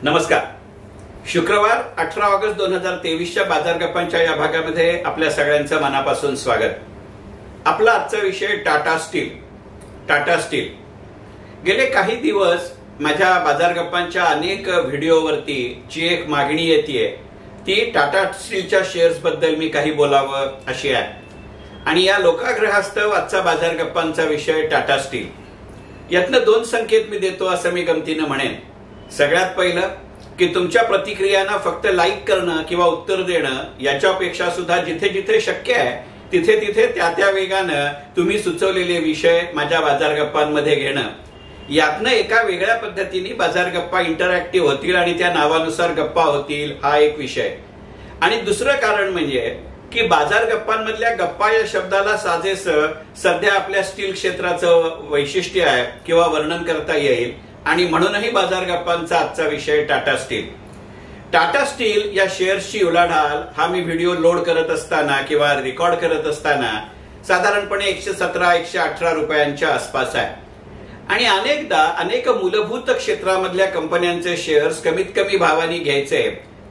नमस्कार. शुक्रवार 18 ऑगस्ट 2023च्या बाजार गप्पांच्या या भागामध्ये आपल्या सगळ्यांचं मनापासून स्वागत. आपला आजचा विषय टाटा स्टील. टाटा स्टील गेले काही दिवस माझ्या बाजार गप्पांच्या अनेक व्हिडिओवरती जी एक मागणी येते ती टाटा स्टीलच्या शेअर्स बद्दल मी काही बोलावं अशी आहे. आणि या लोकाग्रहास्तव आजचा बाजार गप्पांचा विषय टाटा स्टील. यातनं दोन संकेत मी देतो असं मी गमतीनं म्हणेन. सगळ्यात पहिलं की तुमच्या प्रतिक्रियांना फक्त लाईक करणं किंवा उत्तर देणं याच्यापेक्षा सुद्धा जिथे जिथे शक्य आहे तिथे तिथे त्या वेगानं तुम्ही सुचवलेले विषय माझ्या बाजार गप्पांमध्ये घेणं, यातनं एका वेगळ्या पद्धतीने बाजार गप्पा इंटरॅक्टिव्ह होतील आणि त्या नावानुसार गप्पा होतील, हा एक विषय. आणि दुसरं कारण म्हणजे की बाजार गप्पांमधल्या गप्पा या शब्दाला साजेस सध्या आपल्या स्टील क्षेत्राचं वैशिष्ट्य आहे किंवा वर्णन करता येईल. आणि म्हणूनही बाजार गप्पांचा आजचा विषय टाटा स्टील. टाटा स्टील या शेअर्सची उलाढाल हा मी व्हिडिओ लोड करत असताना किंवा रेकॉर्ड करत असताना साधारणपणे 117-118 रुपयांच्या आसपास आहे. आणि अनेकदा अनेक मूलभूत क्षेत्रामधल्या कंपन्यांचे शेअर्स कमीत कमी भावाने घ्यायचे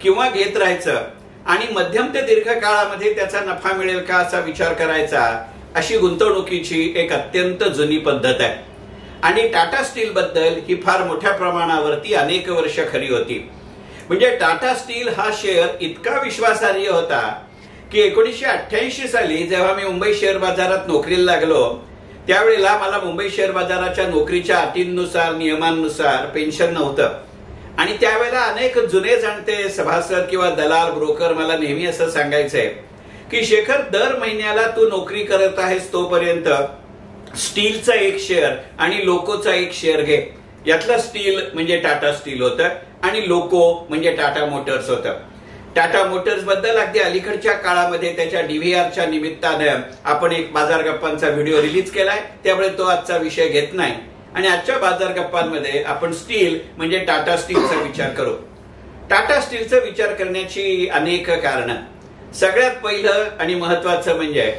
किंवा घेत राहायचं आणि मध्यम ते दीर्घ काळामध्ये त्याचा नफा मिळेल का असा विचार करायचा, अशी गुंतवणुकीची एक अत्यंत जुनी पद्धत आहे. आणि टाटा स्टील बद्दल ही फार मोठ्या प्रमाणावरती अनेक वर्ष खरी होती. म्हणजे टाटा स्टील हा शेअर इतका विश्वासार्ह होता की 1988 साली जेव्हा मी मुंबई शेअर बाजारात नोकरीला लागलो त्यावेळेला मला मुंबई शेअर बाजाराच्या नोकरीच्या अटींनुसार नियमांनुसार पेन्शन नव्हतं. आणि त्यावेळेला अनेक जुने जाणते सभासद किंवा दलाल ब्रोकर मला नेहमी असं सांगायचंय की शेखर, दर महिन्याला तू नोकरी करत आहेस तोपर्यंत स्टीलचा एक शेअर आणि लोकोचा एक शेअर घे. यातलं स्टील म्हणजे टाटा स्टील होतं आणि लोको म्हणजे टाटा मोटर्स होतं. टाटा मोटर्स बद्दल अगदी अलीकडच्या काळामध्ये त्याच्या डीव्हीआरच्या निमित्तानं आपण एक बाजार गप्पांचा व्हिडिओ रिलीज केलाय, त्यामुळे तो आजचा विषय घेत नाही. आणि आजच्या बाजार गप्पांमध्ये आपण स्टील म्हणजे टाटा स्टीलचा विचार करू. टाटा स्टीलचा विचार करण्याची अनेक कारणं. सगळ्यात पहिलं आणि महत्वाचं म्हणजे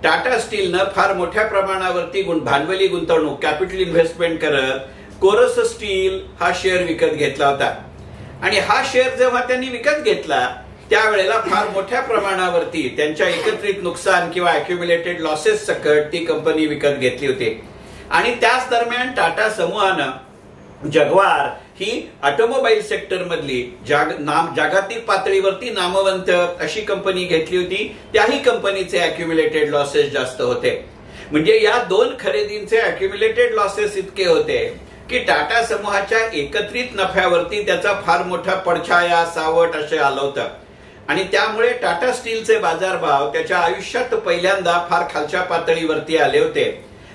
टाटा स्टीलनं फार मोठ्या प्रमाणावरती भांडवली गुंतवणूक कॅपिटल इन्व्हेस्टमेंट करत कोरस स्टील हा शेअर विकत घेतला होता. आणि हा शेअर जेव्हा त्यांनी विकत घेतला त्यावेळेला फार मोठ्या प्रमाणावरती त्यांच्या एकत्रित नुकसान किंवा अक्युम्युलेटेड लॉसेस सकट ती कंपनी विकत घेतली होती. आणि त्याच दरम्यान टाटा समूहानं जगवार ही ऑटोमोबाईल सेक्टर मधली जागतिक पातळीवरती नामवंत अशी कंपनी घेतली होती. त्याही कंपनीचे अक्युम्युलेटेड लॉसेस जास्त होते. म्हणजे या दोन खरेदींचे अक्युम्युलेटेड लॉसेस इतके होते की टाटा समूहाच्या एकत्रित नफ्यावरती त्याचा फार मोठा पडछाया सावट असे आलं होतं. आणि त्यामुळे टाटा स्टीलचे बाजारभाव त्याच्या आयुष्यात पहिल्यांदा फार खालच्या पातळीवरती आले होते.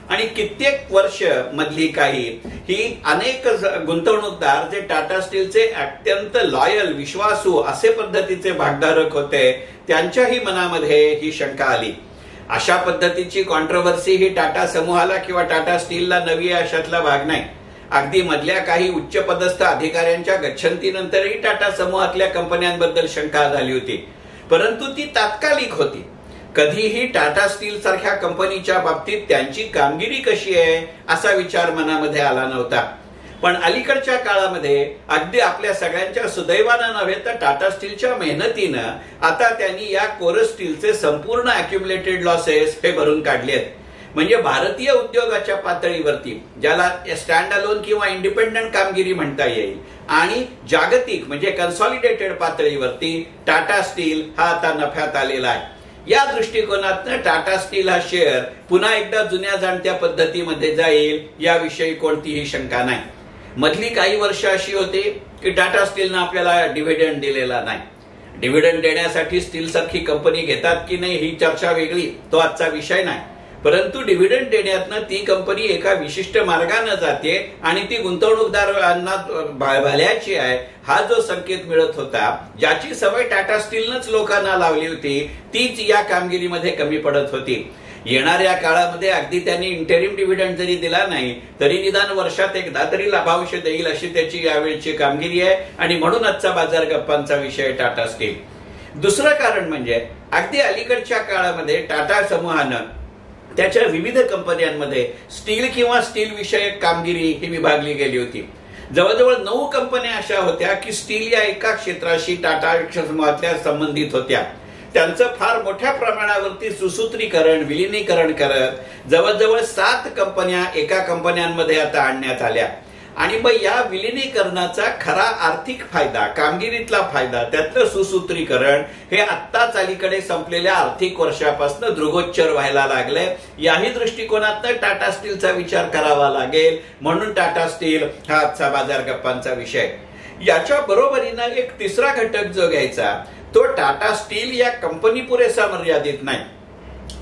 आणि कित्येक वर्ष मधली काही ही अनेक गुंतवणूकदार जे टाटा स्टीलचे अत्यंत लॉयल विश्वासू असे पद्धतीचे भागधारक होते त्यांच्याही मनामध्ये ही शंका आली. अशा पद्धतीची कॉन्ट्रोवर्सी ही टाटा समूहाला किंवा टाटा स्टीलला नवी अशातला भाग नाही. अगदी मधल्या काही उच्च पदस्थ अधिकाऱ्यांच्या गच्छंतीनंतरही टाटा समूहातल्या कंपन्यांबद्दल शंका झाली होती, परंतु ती तात्कालिक होती. कधीही टाटा स्टील सारख्या कंपनीच्या बाबतीत त्यांची कामगिरी कशी आहे असा विचार मनामध्ये आला नव्हता. पण अलीकडच्या काळामध्ये अगदी आपल्या सगळ्यांच्या सुदैवानं नव्हे तर टाटा स्टीलच्या मेहनतीनं आता त्यांनी या कोरस स्टीलचे संपूर्ण अक्युम्युलेटेड लॉसेस हे भरून काढले आहेत. म्हणजे भारतीय उद्योगाच्या पातळीवरती ज्याला स्टँड अलोन किंवा इंडिपेंडंट कामगिरी म्हणता येईल आणि जागतिक म्हणजे कन्सॉलिडेटेड पातळीवरती टाटा स्टील हा आता नफ्यात आलेला आहे. या दृष्टिकोनातनं टाटा स्टील हा शेअर पुन्हा एकदा जुन्या जाणत्या पद्धतीमध्ये जाईल याविषयी कोणतीही शंका नाही. मधली काही वर्ष अशी होती की टाटा स्टीलनं आपल्याला डिव्हिडंड दिलेला नाही. डिव्हिडंड देण्यासाठी स्टील सारखी कंपनी घेतात की नाही ही चर्चा वेगळी, तो आजचा विषय नाही. परंतु डिव्हिडंड देण्यातनं ती कंपनी एका विशिष्ट मार्गाने जाते आणि ती गुंतवणूकदारांना भल्याची आहे हा जो संकेत मिळत होता, ज्याची सवय टाटा स्टीलनंच लोकांना लावली होती, तीच या कामगिरीमध्ये कमी पडत होती. येणाऱ्या काळामध्ये अगदी त्यांनी इंटरिम डिव्हिडंड जरी दिला नाही तरी निदान वर्षात एकदा तरी लाभांश देईल अशी त्याची यावेळची कामगिरी आहे. आणि म्हणून आजचा बाजार गप्पांचा विषय टाटा स्टील. दुसरं कारण म्हणजे अगदी अलीकडच्या काळामध्ये टाटा समूहानं त्याच्या विविध कंपन्यांमध्ये स्टील किंवा स्टील विषयक कामगिरी ही विभागली गेली होती. जवळजवळ 9 कंपन्या अशा होत्या की स्टील या एका क्षेत्राशी टाटा समूहातल्या संबंधित होत्या. त्यांचं फार मोठ्या प्रमाणावरती सुसूत्रीकरण, विलिनीकरण करत जवळजवळ 7 कंपन्या एका कंपन्यांमध्ये आता आणण्यात आल्या. आणि मग या विलिनीकरणाचा खरा आर्थिक फायदा, कामगिरीतला फायदा, त्यातलं सुसूत्रीकरण हे आत्ताच अलीकडे संपलेल्या आर्थिक वर्षापासून दृगोच्चर व्हायला लागलंय. याही दृष्टिकोनातनं टाटा स्टीलचा विचार करावा लागेल. म्हणून टाटा स्टील हा आजचा बाजार गप्पांचा विषय. याच्या बरोबरीनं एक तिसरा घटक जो घ्यायचा तो टाटा स्टील या कंपनी पुरेसा मर्यादित नाही,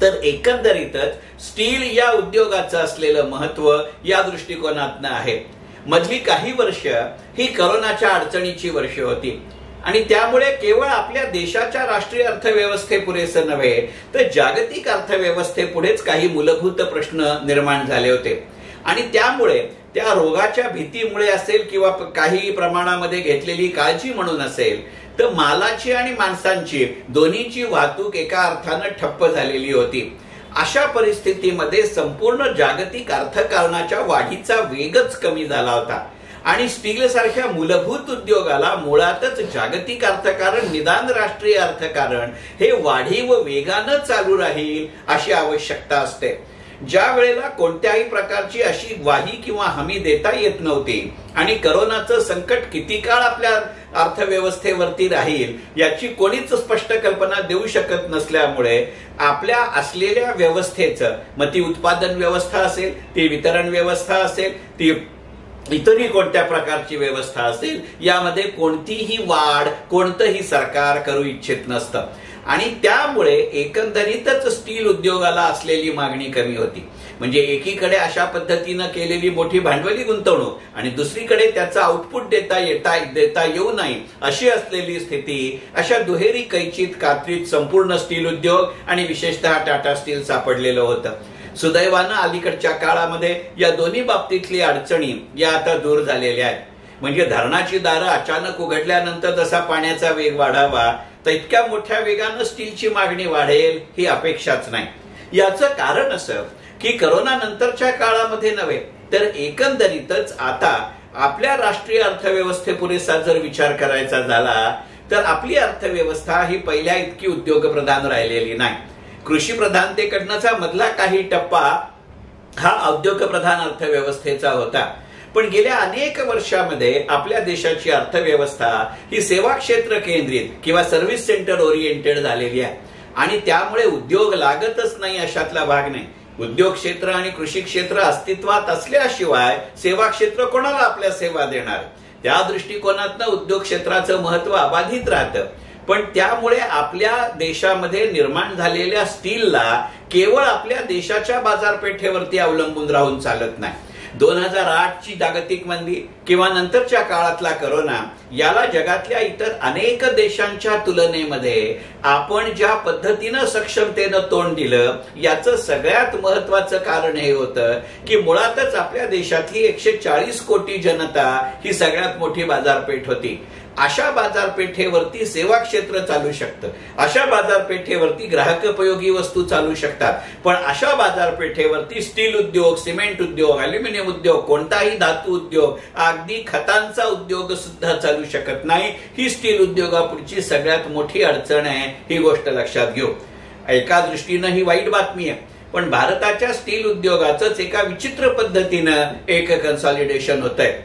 तर एकंदरीतच स्टील या उद्योगाचं असलेलं महत्व या दृष्टिकोनातनं आहे. मधली काही वर्ष ही करोनाच्या अडचणीची वर्ष होती आणि त्यामुळे केवळ आपल्या देशाच्या राष्ट्रीय अर्थव्यवस्थेपुरेसं नव्हे तर जागतिक अर्थव्यवस्थेपुढेच काही मूलभूत प्रश्न निर्माण झाले होते. आणि त्यामुळे त्या रोगाच्या भीतीमुळे असेल किंवा काही प्रमाणामध्ये घेतलेली काळजी म्हणून असेल तर मालाची आणि माणसांची दोन्हीची वाहतूक एका अर्थानं ठप्प झालेली होती. अशा परिस्थितीमध्ये संपूर्ण जागतिक अर्थकारणाच्या वाढीचा वेगच कमी झाला होता आणि स्टील सारख्या मूलभूत उद्योगाला मुळातच जागतिक अर्थकारण निदान राष्ट्रीय अर्थकारण हे वाढीव वेगानं चालू राहील अशी आवश्यकता असते. ज्या वेळेला कोणत्याही प्रकारची अशी ग्वाही किंवा हमी देता येत नव्हती आणि करोनाचं संकट किती काळ आपल्या अर्थव्यवस्थेवरती राहील याची कोणीच स्पष्ट कल्पना देऊ शकत नसल्यामुळे आपल्या असलेल्या व्यवस्थेचं, मग ती उत्पादन व्यवस्था असेल, ती वितरण व्यवस्था असेल, ती इतरही कोणत्या प्रकारची व्यवस्था असेल, यामध्ये कोणतीही वाढ कोणतंही सरकार करू इच्छित नसतं. आणि त्यामुळे एकंदरीतच स्टील उद्योगाला असलेली मागणी कमी होती. म्हणजे एकीकडे अशा पद्धतीनं केलेली मोठी भांडवली गुंतवणूक आणि दुसरीकडे त्याचा आउटपुट देता येऊ नये अशी असलेली स्थिती, अशा दुहेरी कैचीत कात्रीत संपूर्ण स्टील उद्योग आणि विशेषतः टाटा स्टील सापडलेलं होतं. सुदैवानं अलीकडच्या काळामध्ये या दोन्ही बाबतीतली अडचणी या आता दूर झालेल्या आहेत. म्हणजे धरणाची दारं अचानक उघडल्यानंतर जसा पाण्याचा वेग वाढावा तर इतक्या मोठ्या वेगानं स्टीलची मागणी वाढेल ही अपेक्षाच नाही. याचं कारण असं की करोना नंतरच्या काळामध्ये नव्हे तर एकंदरीतच आता आपल्या राष्ट्रीय अर्थव्यवस्थेपुरेसा जर विचार करायचा झाला तर आपली अर्थव्यवस्था ही पहिल्या इतकी उद्योगप्रधान राहिलेली नाही. कृषी प्रधानतेकडनंचा मधला काही टप्पा हा औद्योगप्रधान अर्थव्यवस्थेचा होता. पण गेल्या अनेक वर्षामध्ये आपल्या देशाची अर्थव्यवस्था ही सेवा क्षेत्र केंद्रित किंवा सर्व्हिस सेंटर ओरिएंटेड झालेली आहे आणि त्यामुळे उद्योग लागतच नाही अशातला भाग नाही. उद्योग क्षेत्र आणि कृषी क्षेत्र अस्तित्वात असल्याशिवाय सेवा क्षेत्र कोणाला आपल्या सेवा देणार? त्या दृष्टिकोनातनं उद्योग क्षेत्राचं महत्व अबाधित राहतं. पण त्यामुळे आपल्या देशामध्ये निर्माण झालेल्या स्टीलला केवळ आपल्या देशाच्या बाजारपेठेवरती अवलंबून राहून चालत नाही. 2008ची जागतिक मंदी किंवा नंतरच्या काळातला करोना याला जगातल्या इतर अनेक देशांच्या तुलनेमध्ये आपण ज्या पद्धतीनं सक्षमतेनं तोंड दिलं याचं सगळ्यात महत्वाचं कारण हे होतं की मुळातच आपल्या देशातली 140 कोटी जनता ही सगळ्यात मोठी बाजारपेठ होती. अशा बाजारपेठेवरती सेवा क्षेत्र चालू शकतं, अशा बाजारपेठेवरती ग्राहकोपयोगी वस्तू चालू शकतात. पण अशा बाजारपेठेवरती स्टील उद्योग, सिमेंट उद्योग, अल्युमिनियम उद्योग, कोणताही धातू उद्योग, अगदी खतांचा उद्योग सुद्धा चालू शकत नाही. ही स्टील उद्योगापुढची सगळ्यात मोठी अडचण आहे, ही गोष्ट लक्षात घेऊ. एका दृष्टीनं ही वाईट बातमी आहे, पण भारताच्या स्टील उद्योगाचंच एका विचित्र पद्धतीनं एक कन्सॉलिडेशन होतंय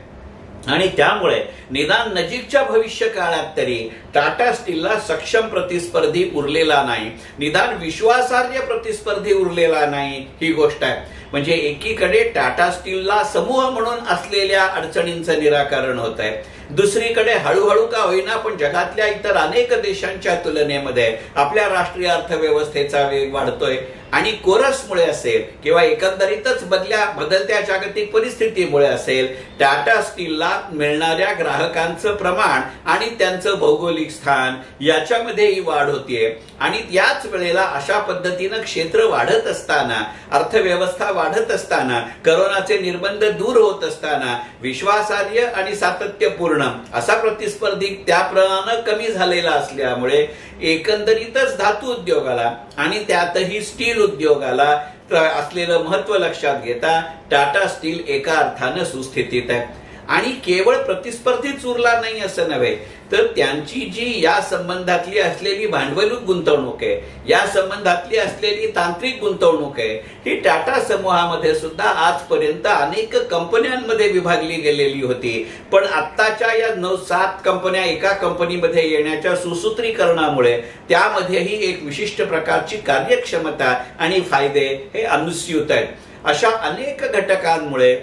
आणि त्यामुळे निदान नजीकच्या भविष्य काळात तरी टाटा स्टीलला सक्षम प्रतिस्पर्धी उरलेला नाही, निदान विश्वासार्ह प्रतिस्पर्धी उरलेला नाही ही गोष्ट आहे. म्हणजे एकीकडे टाटा स्टीलला समूह म्हणून असलेल्या अडचणींचं निराकरण होत आहे, दुसरीकडे हळूहळू का होईना पण जगातल्या इतर अनेक देशांच्या तुलनेमध्ये आपल्या राष्ट्रीय अर्थव्यवस्थेचा वेग वाढतोय आणि कोरसमुळे असेल किंवा एकंदरीतच बदलत्या जागतिक परिस्थितीमुळे असेल टाटा स्टीलला मिळणाऱ्या ग्राहकांचं प्रमाण आणि त्यांचं भौगोलिक स्थान याच्यामध्येही वाढ होतीये. आणि याच वेळेला अशा पद्धतीनं क्षेत्र वाढत असताना, अर्थव्यवस्था वाढत असताना, करोनाचे निर्बंध दूर होत असताना विश्वासार्ह आणि सातत्यपूर्ण असा प्रतिस्पर्धी त्याप्रमाणे कमी झालेला असल्यामुळे एकंदरीतच धातू उद्योगाला आणि त्यातही स्टील उद्योगाला असलेलं महत्व लक्षात घेता टाटा स्टील एका अर्थानं सुस्थितीत आहे. आणि केवळ प्रतिस्पर्धीच उरला नाही असं नव्हे, तर त्यांची जी या संबंधातली असलेली भांडवली गुंतवणूक आहे, या संबंधातली असलेली तांत्रिक गुंतवणूक आहे, ही टाटा समूहामध्ये सुद्धा आजपर्यंत अनेक कंपन्यांमध्ये विभागली गेलेली होती. पण आत्ताच्या या 9-7 कंपन्या एका कंपनीमध्ये येण्याच्या सुसूत्रीकरणामुळे त्यामध्येही एक विशिष्ट प्रकारची कार्यक्षमता आणि फायदे हे अनुस्यूत आहेत. अशा अनेक घटकांमुळे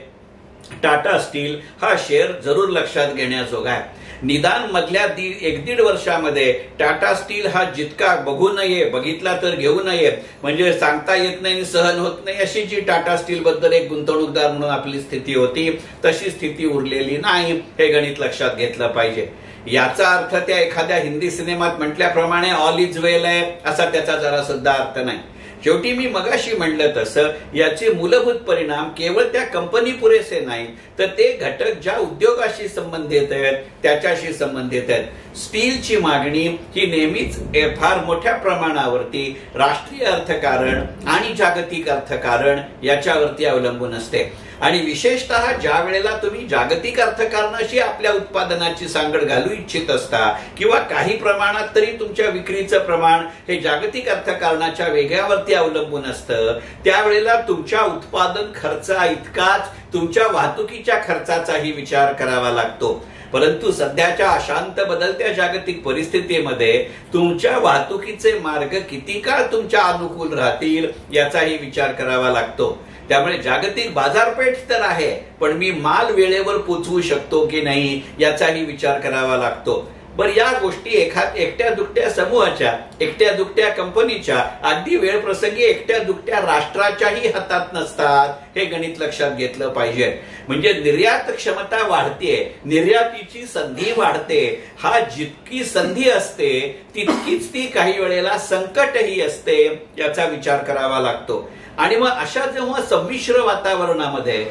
टाटा स्टील हा शेअर जरूर लक्षात घेण्याजोगा आहे. निदान मधल्या 1-1.5 वर्षामध्ये टाटा स्टील हा जितका बघू नये, बघितला तर घेऊ नये, म्हणजे सांगता येत नाही, सहन होत नाही, अशी जी टाटा स्टील बद्दल एक गुंतवणूकदार म्हणून आपली स्थिती होती, तशी स्थिती उरलेली नाही, हे गणित लक्षात घेतलं पाहिजे. याचा अर्थ त्या एखाद्या हिंदी सिनेमात म्हटल्याप्रमाणे ऑल इज वेल आहे असा त्याचा जरा सुद्धा अर्थ नाही. शेवटी मी मगाशी म्हणलं तसं याचे मूलभूत परिणाम केवळ त्या कंपनी पुरेसे नाही, तर ते घटक ज्या उद्योगाशी संबंधित आहेत त्याच्याशी संबंधित आहेत. स्टीलची मागणी ही नेहमीच फार मोठ्या प्रमाणावरती राष्ट्रीय अर्थकारण आणि जागतिक अर्थकारण याच्यावरती अवलंबून असते. आणि विशेषतः ज्या वेळेला तुम्ही जागतिक अर्थकारणाशी आपल्या उत्पादनाची सांगड घालू इच्छित असता किंवा काही प्रमाणात तरी तुमच्या विक्रीचं प्रमाण हे जागतिक अर्थकारणाच्या वेगावरती अवलंबून असतं, त्यावेळेला तुमच्या उत्पादन खर्चा इतकाच तुमच्या वाहतुकीच्या खर्चाचाही विचार करावा लागतो. परंतु सध्याच्या अशांत बदलत्या जागतिक परिस्थितीमध्ये तुमच्या वाहतुकीचे मार्ग किती काळ तुमच्या अनुकूल राहतील याचाही विचार करावा लागतो. त्यामुळे जागतिक बाजारपेठ तर आहे, पण मी माल वेळेवर पोचवू शकतो की नाही याचाही विचार करावा लागतो. बरं, या गोष्टी एकट्या दुकट्या समूहाच्या, एकट्या दुकट्या कंपनीच्या, अगदी वेळ प्रसंगी एकट्या दुकट्या राष्ट्राच्याही हातात नसतात, हे गणित लक्षात घेतलं पाहिजे. म्हणजे निर्यात क्षमता वाढते, निर्यातीची संधी वाढते. हा जितकी संधी असते तितकीच ती काही वेळेला संकटही असते, याचा विचार करावा लागतो. आणि मग अशा जेव्हा संमिश्र वातावरणामध्ये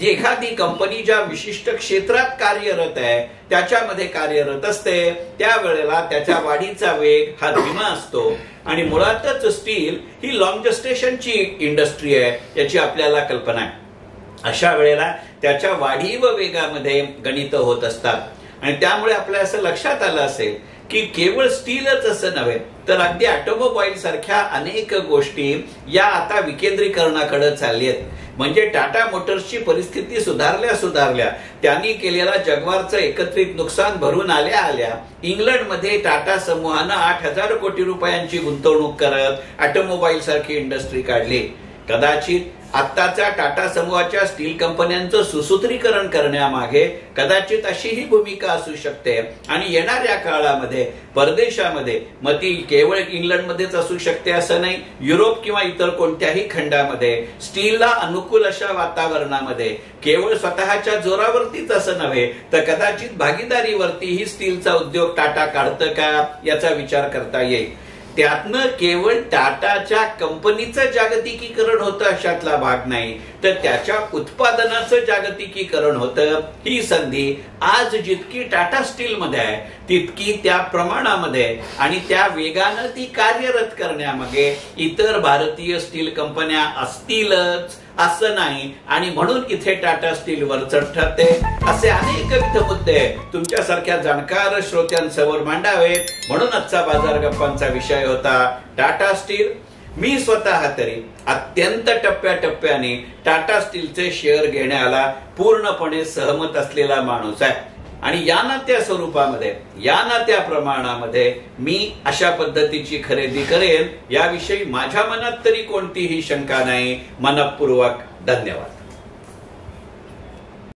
एखादी कंपनी ज्या विशिष्ट क्षेत्रात कार्यरत आहे त्याच्यामध्ये कार्यरत असते, त्यावेळेला त्याच्या वाढीचा वेग हा धीमा असतो. आणि मुळातच स्टील ही लॉंग जस्टेशनची इंडस्ट्री आहे, याची आपल्याला कल्पना आहे. अशा वेळेला त्याच्या वाढी व वेगामध्ये गणित होत असतात. आणि त्यामुळे आपल्या असं लक्षात आलं असेल की केवळ स्टीलच असं नव्हे, तर अगदी ऑटोमोबाईल सारख्या अनेक गोष्टी या आता विकेंद्रीकरणाकडे चालली आहेत. म्हणजे टाटा मोटर्सची परिस्थिती सुधारल्या त्यांनी केलेला जगवारचं एकत्रित नुकसान भरून आल्या इंग्लंडमध्ये टाटा समूहानं 8,000 कोटी रुपयांची गुंतवणूक करत ऑटोमोबाईल सारखी इंडस्ट्री काढली. कदाचित आत्ताच्या टाटा समूहाच्या स्टील कंपन्यांचं सुसूत्रीकरण करण्यामागे कदाचित अशीही भूमिका असू शकते. आणि येणाऱ्या काळामध्ये परदेशामध्ये, मग ती केवळ इंग्लंडमध्येच असू शकते असं नाही, युरोप किंवा इतर कोणत्याही खंडामध्ये स्टीलला अनुकूल अशा वातावरणामध्ये केवळ स्वतःच्या जोरावरतीच असं नव्हे, तर कदाचित भागीदारीवरतीही स्टीलचा उद्योग टाटा काढतं का याचा विचार करता येईल. त्यातनं केवळ टाटाच्या कंपनीचं जागतिकीकरण होतं अशातला भाग नाही, तर त्याच्या उत्पादनाचं जागतिकीकरण होतं. ही संधी आज जितकी टाटा स्टील मध्ये आहे तितकी त्या प्रमाणामध्ये आणि त्या वेगानं ती कार्यरत करण्यामागे इतर भारतीय स्टील कंपन्या असतीलच असं नाही. आणि म्हणून इथे टाटा स्टील वरचढ ठरते. असे अनेकविध मुद्दे तुमच्यासारख्या जाणकार श्रोत्यांसमोर मांडावेत, म्हणून आजचा बाजार गप्पांचा विषय होता टाटा स्टील. मी स्वतः तरी अत्यंत टप्प्याटप्प्याने टाटा स्टीलचे शेअर घेण्याला पूर्णपणे सहमत असलेला माणूस आहे. आणि या ना त्या स्वरूपामध्ये, या ना त्या प्रमाणामध्ये मी अशा पद्धतीची खरेदी करेन याविषयी माझ्या मनात तरी कोणतीही शंका नाही. मनपूर्वक धन्यवाद.